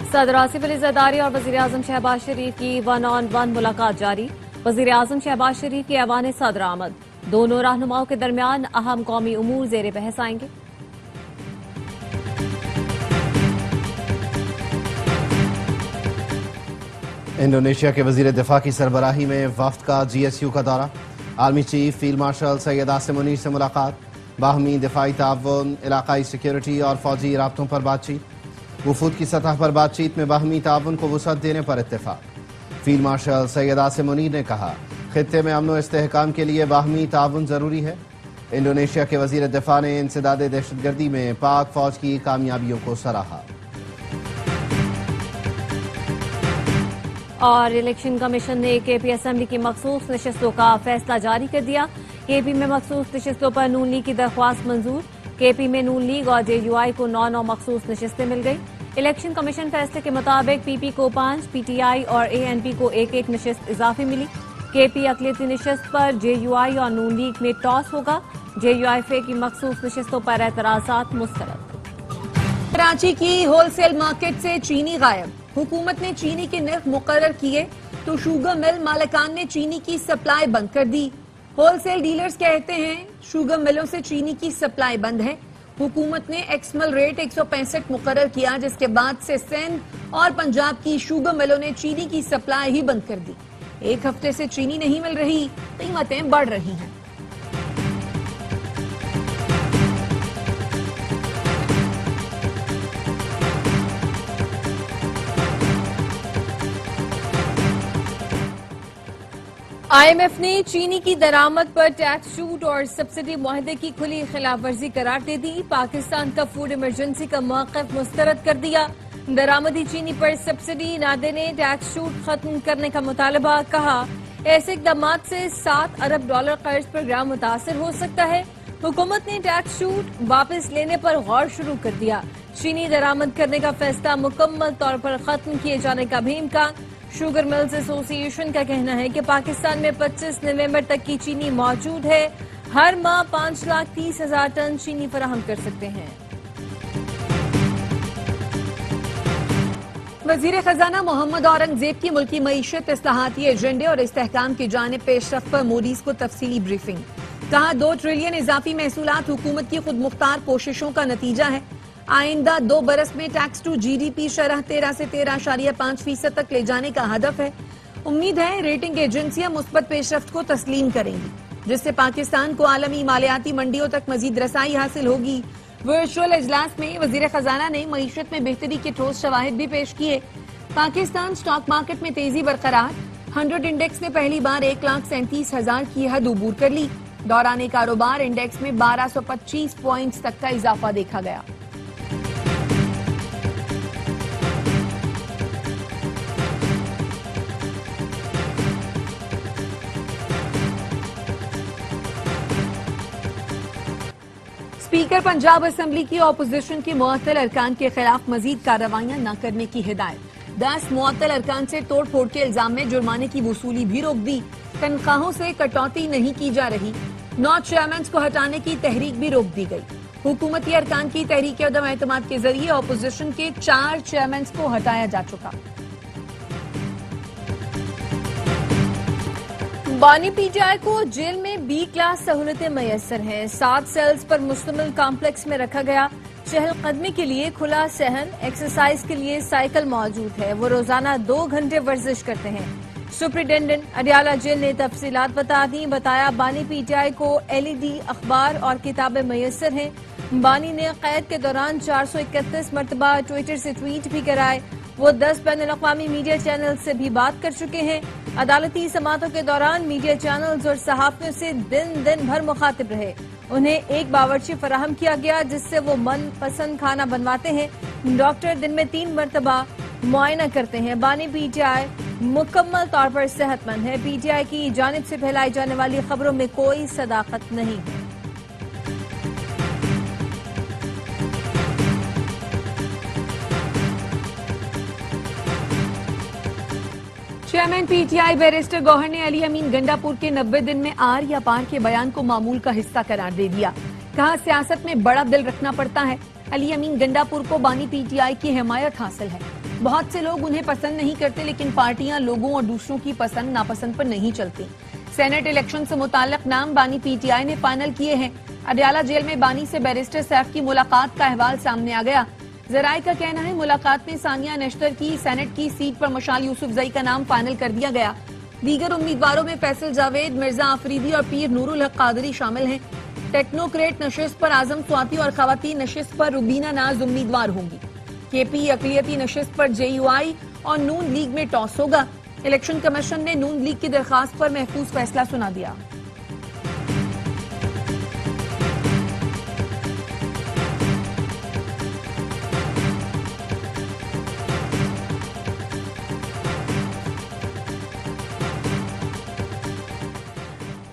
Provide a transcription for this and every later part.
सदर आसिफ अली जरदारी और वजीर आजम शहबाज शरीफ की 1-on-1 मुलाकात जारी। वजीर आजम शहबाज शरीफ की ऐवान सदर आमद। दोनों रहनुमाओं के दरमियान अहम कौमी उमूर जेर बहस आएंगे। इंडोनेशिया के वजीर दिफा की सरबराही में वफ्द का GSU का दौरा। Army chief field marshal Syed Asim Munir से मुलाकात। बाहमी दिफाई ताउन, इलाकाई सिक्योरिटी और फौजी राब्तों पर बातचीत। वफूद की सतह पर बातचीत में बाहमी ताउन को वसअत देने पर इत्तेफाक। फील्ड मार्शल सैयद आसिम मुनीर ने कहा, खित्ते में अमन व इस्तेहकाम के लिए बाहमी ताउन जरूरी है। इंडोनेशिया के वजीर दिफा ने इंसदाद दहशतगर्दी में पाक फौज की कामयाबियों को सराहा। और इलेक्शन कमीशन ने KP असेंबली की मखसूस नशस्तों का फैसला जारी कर दिया। KP में मखसूस नशस्तों पर नून लीग की दरख्वास्त मंजूर। KP में नून लीग और JUI को 9 मखसूस नशस्तें मिल गई। इलेक्शन कमीशन फैसले के मुताबिक PP को 5, PTI और ANP को 1-1 नशस्त इजाफी मिली। KP अकलियती नशस्त पर JUI और नून लीग में टॉस होगा। JUI की मखसूस नशस्तों पर एतराजात मुस्तरद। कराची की होलसेल मार्केट से चीनी गायब। हुकूमत ने चीनी के नर्ख मुकर्रर किए तो शुगर मिल मालिकान ने चीनी की सप्लाई बंद कर दी। होलसेल डीलर्स कहते हैं शुगर मिलों से चीनी की सप्लाई बंद है। हुकूमत ने एक्समल रेट 165 मुकर्रर किया, जिसके बाद से सिंध और पंजाब की शुगर मिलों ने चीनी की सप्लाई ही बंद कर दी। एक हफ्ते से चीनी नहीं मिल रही, कीमतें बढ़ रही हैं। IMF ने चीनी की दरामद पर टैक्स छूट और सब्सिडी मुआहदे की खुली खिलाफ वर्जी करार दे दी। पाकिस्तान का फूड इमरजेंसी का मौक़िफ़ मुस्तरद कर दिया। दरामदी चीनी पर सब्सिडी न देने, टैक्स छूट खत्म करने का मुतालबा। कहा, ऐसे इक़दाम से $7 अरब कर्ज प्रोग्राम मुतासर हो सकता है। हुकूमत ने टैक्स छूट वापस लेने पर गौर शुरू कर दिया। चीनी दरामद करने का फैसला मुकम्मल तौर पर खत्म किए जाने का भी इम्कान। शुगर मिल्स एसोसिएशन का कहना है कि पाकिस्तान में 25 नवंबर तक की चीनी मौजूद है। हर माह 5,30,000 टन चीनी फराहम कर सकते हैं। वजीर खजाना मोहम्मद औरंगजेब की मुल्की मईशत, इस्लाहाती एजेंडे और इस्तेहकाम की जानिब पेशरफ्त पर मोदीज को तफसीली ब्रीफिंग। कहा, 2 ट्रिलियन इजाफी महसूलात हुकूमत की खुद मुख्तार कोशिशों का नतीजा है। आइंदा 2 बरस में टैक्स टू GDP शरह 13 से 13.5% तक ले जाने का हदफ है। उम्मीद है रेटिंग एजेंसियां मुस्बत पेशरफ्त को तस्लीम करेंगी, जिससे पाकिस्तान को आलमी मालियाती मंडियों तक मजीद रसाई हासिल होगी। वर्चुअल इजलास में वजीर खजाना ने मईशत में बेहतरी के ठोस शवाहिद भी पेश किए। पाकिस्तान स्टॉक मार्केट में तेजी बरकरार। 100 इंडेक्स ने पहली बार 1,37,000 की हद उबूर कर ली। दौरान कारोबार इंडेक्स में 1225 पॉइंट्स तक का इजाफा देखा गया। स्पीकर पंजाब असेंबली की अपोजिशन के मुअत्तल अरकान के खिलाफ मजीद कार्रवाइयां न करने की हिदायत। 10 मुअत्तल अरकान से तोड़ फोड़ के इल्जाम में जुर्माने की वसूली भी रोक दी। तनख्वाहों से कटौती नहीं की जा रही। 9 चेयरमैन को हटाने की तहरीक भी रोक दी गई। हुकूमती अरकान की तहरीक अदम एतमाद के जरिए अपोजिशन के 4 चेयरमैन को हटाया जा चुका। बानी PTI को जेल में B क्लास सहूलतें मैसर हैं। 7 सेल्स पर मुश्तमिल कॉम्प्लेक्स में रखा गया। चहलकदमी के लिए खुला सहन, एक्सरसाइज के लिए साइकिल मौजूद है। वो रोजाना 2 घंटे वर्जिश करते हैं। सुप्रिंटेंडेंट अडियाला जेल ने तफसीलात बता दी। बताया, बानी PTI को LED अखबार और किताबें मैसर हैं। बानी ने कैद के दौरान 431 मरतबा ट्विटर से ट्वीट भी कराए। वो 10 बैनुल-अक़वामी मीडिया चैनल से भी बात कर चुके हैं। अदालती समातों के दौरान मीडिया चैनल्स और सहाफियों से दिन भर मुखातिब रहे। उन्हें एक बावर्ची फराहम किया गया, जिससे वो मनपसंद खाना बनवाते हैं। डॉक्टर दिन में 3 मरतबा मुआयना करते हैं। बानी PTI मुकम्मल तौर पर सेहतमंद है। PTI की जानिब से फैलाई जाने वाली खबरों में कोई सदाकत नहीं है। चेयरमैन PTI बैरिस्टर गौहर ने अली अमीन गंडापुर के 90 दिन में आर या पार के बयान को मामूल का हिस्सा करार दे दिया। कहा, सियासत में बड़ा दिल रखना पड़ता है। अली अमीन गंडापुर को बानी पीटीआई की हिमायत हासिल है। बहुत से लोग उन्हें पसंद नहीं करते, लेकिन पार्टियां लोगों और दूसरों की पसंद नापसंद पर नहीं चलती। सेनेट इलेक्शन से मुताल्लिक नाम बानी पीटीआई ने फाइनल किए हैं। अडयाला जेल में बानी से बैरिस्टर सैफ की मुलाकात का अहवाल सामने आ गया। जराये का कहना है मुलाकात में सानिया नश्तर की सेनेट की सीट पर मशाल यूसुफजई का नाम फाइनल कर दिया गया। दीगर उम्मीदवारों में फैसल जावेद, मिर्जा आफरीदी और पीर नूरुल हक कादरी शामिल हैं। टेक्नोक्रेट नशिस्त पर आजम स्वाति और खवातीन नशिस्त पर रुबीना नाज उम्मीदवार होंगी। केपी अकलियती नशिस्त पर जेयूआई और नून लीग में टॉस होगा। इलेक्शन कमीशन ने नून लीग की दरखास्त पर महफूज फैसला सुना दिया।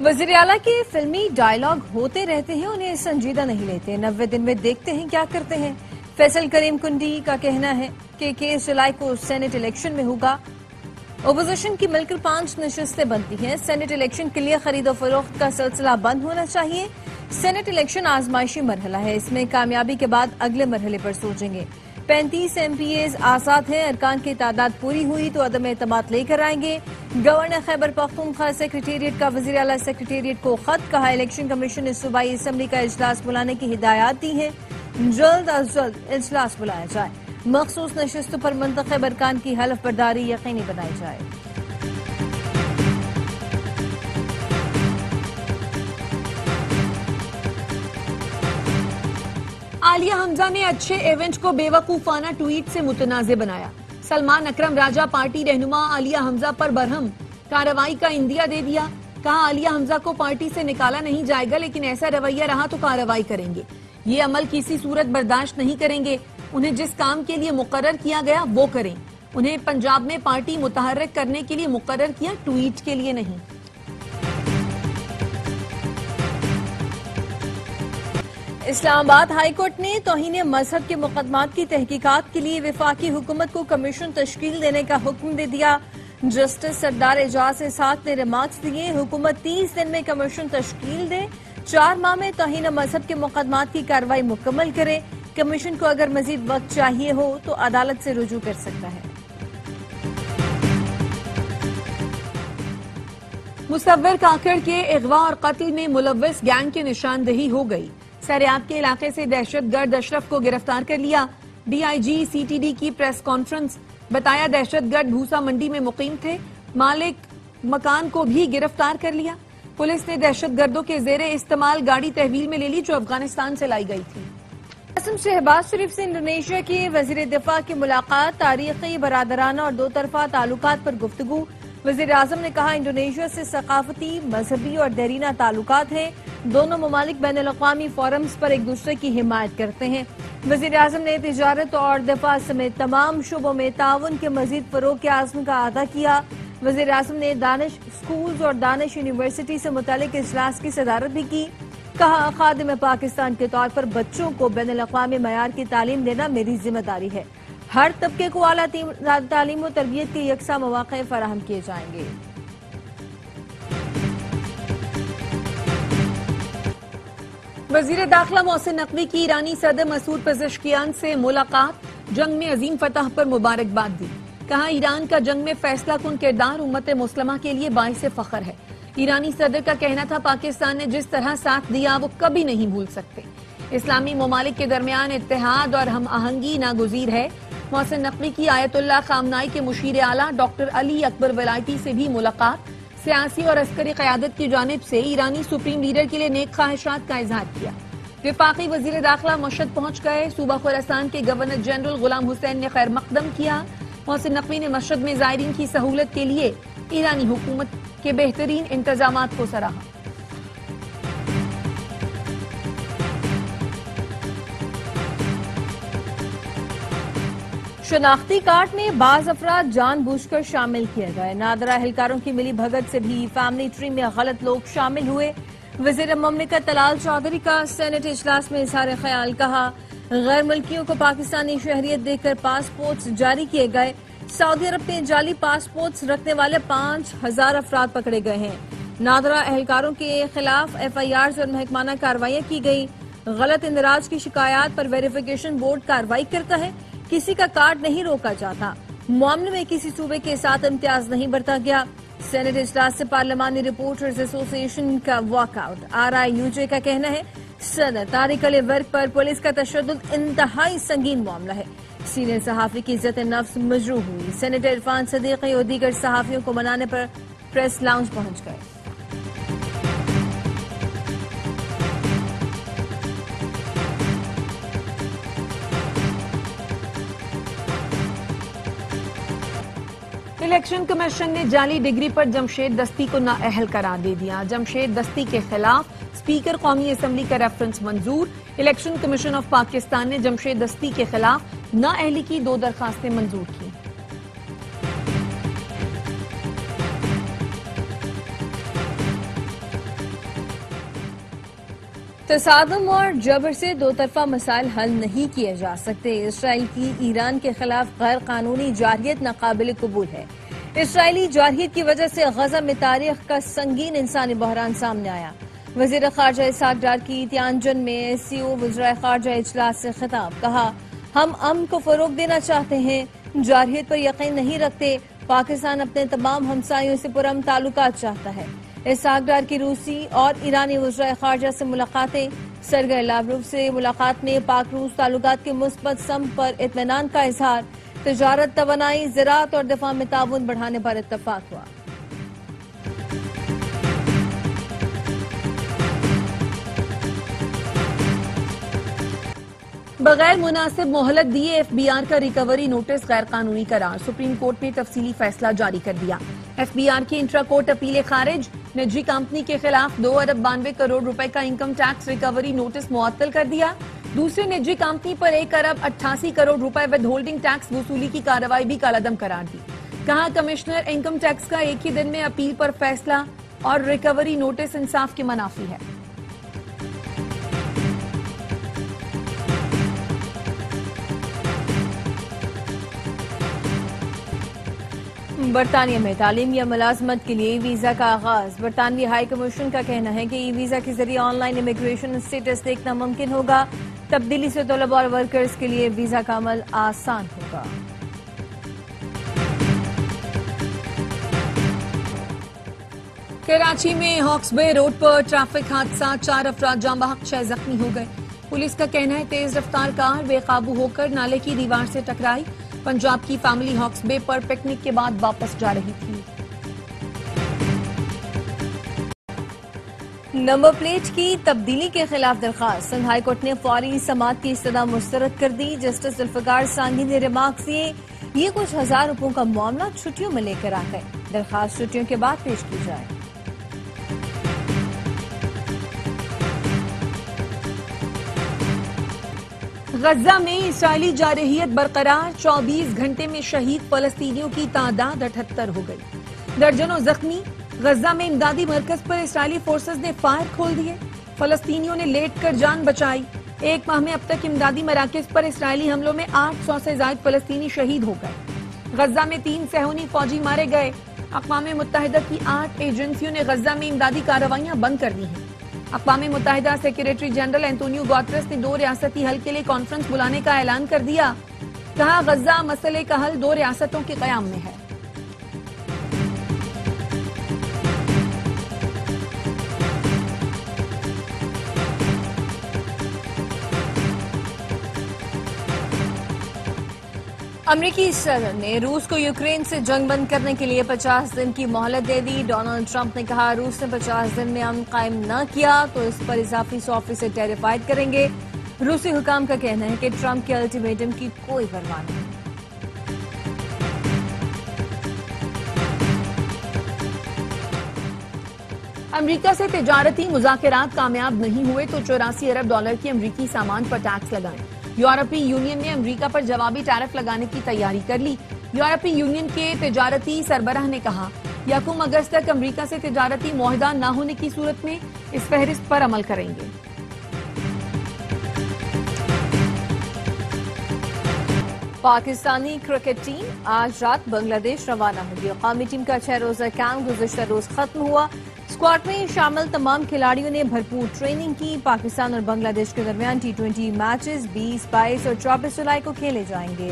वज़ीर आला के फिल्मी डायलॉग होते रहते हैं, उन्हें संजीदा नहीं लेते। 90 दिन में देखते हैं क्या करते हैं। फैसल करीम कुंडी का कहना है कि 21 जुलाई को सेनेट इलेक्शन में होगा। ओपोजिशन की मिलकर 5 नशिस्तें बनती हैं। सेनेट इलेक्शन के लिए खरीदो फरोख्त का सिलसिला बंद होना चाहिए। सेनेट इलेक्शन आजमाइशी मरहला है, इसमें कामयाबी के बाद अगले मरहले पर सोचेंगे। 35 MPAs आजाद हैं। अरकान की तादाद पूरी हुई तो अदम एतमाद लेकर आएंगे। गवर्नर खैबर पख्तूनख्वा सेक्रेटेरिएट का वज़ीर आला सेक्रेटेरिएट को खत, कहा इलेक्शन कमीशन ने सूबाई असम्बली का इजलास बुलाने की हिदायत दी है। जल्द अज जल्द इजलास बुलाया जाए। मखसूस नशिस्तों पर मुंतखब अरकान की हलफ बर्दारी यकीनी बनाई जाए। आलिया हमजा ने अच्छे इवेंट को बेवकूफाना ट्वीट से मुतनाज़े बनाया। सलमान अकरम राजा पार्टी रहनुमा आलिया हमजा पर बरहम, कार्रवाई का इंदिया दे दिया। कहा आलिया हमजा को पार्टी से निकाला नहीं जाएगा, लेकिन ऐसा रवैया रहा तो कार्रवाई करेंगे। ये अमल किसी सूरत बर्दाश्त नहीं करेंगे। उन्हें जिस काम के लिए मुकर्रर किया गया वो करें। उन्हें पंजाब में पार्टी मुतहर्रिक करने के लिए मुकर्रर किया, ट्वीट के लिए नहीं। इस्लामाबाद हाईकोर्ट ने तौहीन मजहब के मुकदमात की तहकीकात के लिए वफाकी हुकूमत को कमीशन तश्कील देने का हुक्म दे दिया। जस्टिस सरदार एजाज इस्हाक ने रिमार्क्स दिए। हुकूमत 30 दिन में कमीशन तश्कील दे। 4 माह में तौहीन मजहब के मुकदमात की कार्रवाई मुकम्मल करे। कमीशन को अगर मजीद वक्त चाहिए हो तो अदालत से रुजू कर सकता है। मुसव्विर काकड़ के अगवा और कत्ल में मुलव्विस गैंग की निशानदेही हो गई। सरियाब के इलाके से दहशतगर्द अशरफ को गिरफ्तार कर लिया। DIG CTD की प्रेस कॉन्फ्रेंस, बताया दहशतगर्द भूसा मंडी में मुकीम थे। मालिक मकान को भी गिरफ्तार कर लिया। पुलिस ने दहशतगर्दों के जेरे इस्तेमाल गाड़ी तहवील में ले ली जो अफगानिस्तान से लाई गई थी। शहबाज शरीफ से इंडोनेशिया के वजीर दिफा की मुलाकात, तारीखी, बरादराना और दो तरफा ताल्लुकात पर गुफ्तगू। वजीर आजम ने कहा इंडोनेशिया से सकाफती, मजहबी और देरीना ताल्लुकात हैं। दोनों ममालिक बैनुल-अक़वामी फोरम्स पर एक दूसरे की हिमायत करते हैं। वजीर आजम ने तिजारत और दिफा समेत तमाम शुबों में ताउन के मजीद फरोग के आज़म का अदा किया। वजीर आजम ने दानिश स्कूल्स और दानिश यूनिवर्सिटी से मुतालिक इजलास की सदारत भी की। कहा खादिम पाकिस्तान के तौर पर बच्चों को बैनुल-अक़वामी मयार की तालीम देना मेरी जिम्मेदारी है। हर तबके को आला तालीम और तरबियत के यकसा मौक़े फराहम किए जाएंगे। वजीर दाखिला मोहसिन नकवी की ईरानी सदर मसूद पेज़ेश्कियान से मुलाकात, जंग में अजीम फतह पर मुबारकबाद दी। कहा ईरान का जंग में फैसला कुन किरदार उम्मत मुस्लिमा के लिए बाइस फख्र है। ईरानी सदर का कहना था पाकिस्तान ने जिस तरह साथ दिया वो कभी नहीं भूल सकते। इस्लामी ममालिक के दरमियान इत्तेहाद और हम आहंगी नागुज़ीर है। मोहसिन नकवी की आयतुल्लाह खामनाई के मुशीर आला डॉक्टर अली अकबर वलायती से भी मुलाकात, सियासी और अस्करी क़यादत की जानिब से ईरानी सुप्रीम लीडर के लिए नेक ख्वाहिशात का इजहार किया। वफाकी वजीर दाखिला मशहद पहुंच गए। सूबा खुरासान के गवर्नर जनरल गुलाम हुसैन ने खैर मकदम किया। मोहसिन नकवी ने मशहद में ज़ायरीन की सहूलत के लिए ईरानी हुकूमत के बेहतरीन इंतजामात को सराहा। शनाख्ती कार्ड में बाज अफराद जानबूझकर शामिल किए गए। नादरा एहलकारों की मिली भगत से भी फैमिली ट्री में गलत लोग शामिल हुए। वज़ीर ममलिकत तलाल चौधरी का सेनेट इजलास में इज़हार ख्याल, कहा गैर मुल्कियों को पाकिस्तानी शहरियत देकर पासपोर्ट जारी किए गए। सऊदी अरब में जाली पासपोर्ट रखने वाले 5000 अफराद पकड़े गए हैं। नादरा एहलकारों के खिलाफ FIRs और महकमाना कार्रवाइयां की गई। गलत इंदराज की शिकायत पर वेरिफिकेशन बोर्ड कार्रवाई करता है। किसी का कार्ड नहीं रोका जाता। मामले में किसी सूबे के साथ इम्तियाज नहीं बरता गया। सेनेट इजलास से पार्लिमानी रिपोर्टर्स एसोसिएशन का वॉकआउट। RIUJ का कहना है सनत तारिक वर्क पर पुलिस का तशद्दुद इंतहाई संगीन मामला है। सीनियर सहाफी की इज्जत नफ्स मजरूह हुई। सेनेटर इरफान सदीकी और दीगर सहाफियों को मनाने पर प्रेस लाउंज पहुंच गए। इलेक्शन कमीशन ने जाली डिग्री पर जमशेद दस्ती को नाअहल करार दे दिया। जमशेद दस्ती के खिलाफ स्पीकर कौमी असम्बली का रेफरेंस मंजूर। इलेक्शन कमीशन ऑफ पाकिस्तान ने जमशेद दस्ती के खिलाफ नाअहली की 2 दरखास्तें मंजूर की। तसादुम और जबर से दो तरफा मसाइल हल नहीं किए जा सकते। इसराइल की ईरान के खिलाफ गैर कानूनी जारहियत नाकाबिल कबूल है। इसराइली जारहियत की वजह से गजा में तारीख का संगीन इंसानी बहरान सामने आया। वजीर खारजा इसहाक डार की तियानजन में SCO वज़राए खारजा इजलास से खिताब। कहा, हम अमन को फरोग देना चाहते हैं, जारहियत पर यकीन नहीं रखते। पाकिस्तान अपने तमाम हमसायों से पुरअमन ताल्लुकात चाहता है। इसहाक डार की रूसी और ईरानी वज़राए खारजा से मुलाकातें। सरगई लावरोव से मुलाकात में पाक रूस ताल्लुकात के मुस्बत सम पर इत्मीनान का इजहार। तिजारत, तवानाई, ज़राअत और दिफा में ताउन बढ़ाने पर इत्तफाक हुआ। बगैर मुनासिब मोहलत दिए FBR का रिकवरी नोटिस गैर कानूनी करार। सुप्रीम कोर्ट ने तफसीली फैसला जारी कर दिया। FBR की इंट्रा कोर्ट अपीलें खारिज। निजी कंपनी के खिलाफ 2 अरब 92 करोड़ रुपए का इनकम टैक्स रिकवरी नोटिस मुअत्तल कर दिया। दूसरी निजी कंपनी पर 1 अरब 88 करोड़ रुपए विद होल्डिंग टैक्स वसूली की कार्रवाई भी कालादम करार दी। कहा, कमिश्नर इनकम टैक्स का एक ही दिन में अपील पर फैसला और रिकवरी नोटिस इंसाफ के मुनाफी है। बरतानिया में तालीम या मुलाजमत के लिए वीजा का आगाज। बरतानवी हाई कमीशन का कहना है कि वीजा के जरिए ऑनलाइन इमिग्रेशन स्टेटस देखना मुमकिन होगा। तब्दीली से तलबा और वर्कर्स के लिए वीजा का अमल आसान होगा। कराची में हॉक्सबे रोड पर ट्रैफिक हादसा, 4 अफराद जाँ बहक, 6 जख्मी हो गए। पुलिस का कहना है तेज रफ्तार कार बेकाबू होकर नाले की दीवार से टकराई। पंजाब की फैमिली हॉक्सबे पर पिकनिक के बाद वापस जा रही थी। नंबर प्लेट की तब्दीली के खिलाफ दरखास्त। सिंध हाई कोर्ट ने फौरी समाअत की इस्तदा मुस्तरद कर दी। जस्टिस जुल्फिकार सांगी ने रिमार्क्स दिए, ये कुछ हजार रुपयों का मामला छुट्टियों में लेकर आ गए। दरखास्त छुट्टियों के बाद पेश की जाए। गजा में इसराइली जारहियत बरकरार। 24 घंटे में शहीद फलस्तीनियों की तादाद 78 हो गई। दर्जनों जख्मी। गजा में इमदादी मरकज पर इसराइली फोर्सेस ने फायर खोल दिए। फलस्तीनियों ने लेट कर जान बचाई। 1 माह में अब तक इमदादी मराकज पर इसराइली हमलों में 800 से ज्यादा फलस्तीनी शहीद हो गए। गजा में 3 सहूनी फौजी मारे गए। अक़वाम मुत्तहिदा की 8 एजेंसियों ने गजा में इमदादी कार्रवाइयां बंद कर दी हैं। अक़वाम मुत्तहिदा सेक्रेटरी जनरल एंटोनियो गुतेरेस ने 2 रियासती हल के लिए कॉन्फ्रेंस बुलाने का ऐलान कर दिया। कहा, गजा मसले का हल 2 रियासतों के क़याम में है। अमरीकी सदर ने रूस को यूक्रेन से जंग बंद करने के लिए 50 दिन की मोहलत दे दी। डोनाल्ड ट्रंप ने कहा, रूस ने 50 दिन में अमन कायम न किया तो इस पर इजाफी 100% टेरिफाइड करेंगे। रूसी हुकाम का कहना है कि ट्रंप के अल्टीमेटम की कोई परवाह नहीं। अमरीका से तिजारती मुज़ाकरात कामयाब नहीं हुए तो $84 अरब की अमरीकी सामान पर टैक्स लगाएं। यूरोपीय यूनियन ने अमरीका पर जवाबी टैरिफ लगाने की तैयारी कर ली। यूरोपीय यूनियन के तिजारती सरबराह ने कहा, 1 अगस्त तक अमरीका से तिजारती मुआहदा न होने की सूरत में इस फहरिस्त पर अमल करेंगे। पाकिस्तानी क्रिकेट टीम आज रात बांग्लादेश रवाना होगी। कौमी टीम का 6 रोजा कैंप गुज़िश्ता रोज खत्म हुआ। स्क्वाड में शामिल तमाम खिलाड़ियों ने भरपूर ट्रेनिंग की। पाकिस्तान और बांग्लादेश के दरमियान T20 मैचेस 20, 22 और 24 जुलाई को खेले जाएंगे।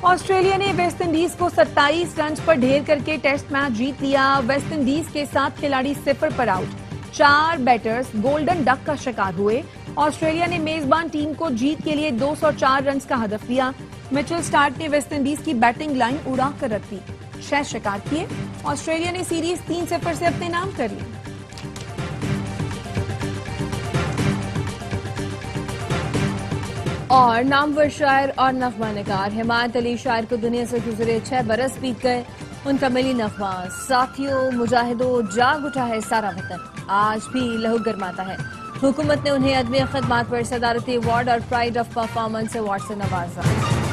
ऑस्ट्रेलिया ने वेस्टइंडीज को 27 रन पर ढेर करके टेस्ट मैच जीत लिया। वेस्टइंडीज के 7 खिलाड़ी 0 पर आउट, 4 बैटर्स गोल्डन डक का शिकार हुए। ऑस्ट्रेलिया ने मेजबान टीम को जीत के लिए 204 रन का हदफ दिया। मिचेल स्टार्क ने वेस्टइंडीज की बैटिंग लाइन उड़ा कर रख दी, 6 शिकार किए। ऑस्ट्रेलिया ने सीरीज 3-0 से अपने नाम कर ली। और नामवर शायर और नगमा निगार हिमायत अली शायर को दुनिया से गुजरे 6 बरस बीत गए। उनका मिली नगमा साथियों मुजाहिदों जाग उठा है सारा वतन, आज भी लहू गरमाता है। हुकूमत ने उन्हें अदमी खिदमात पर सदारती अवार्ड और प्राइड ऑफ परफॉर्मेंस अवार्ड से नवाजा।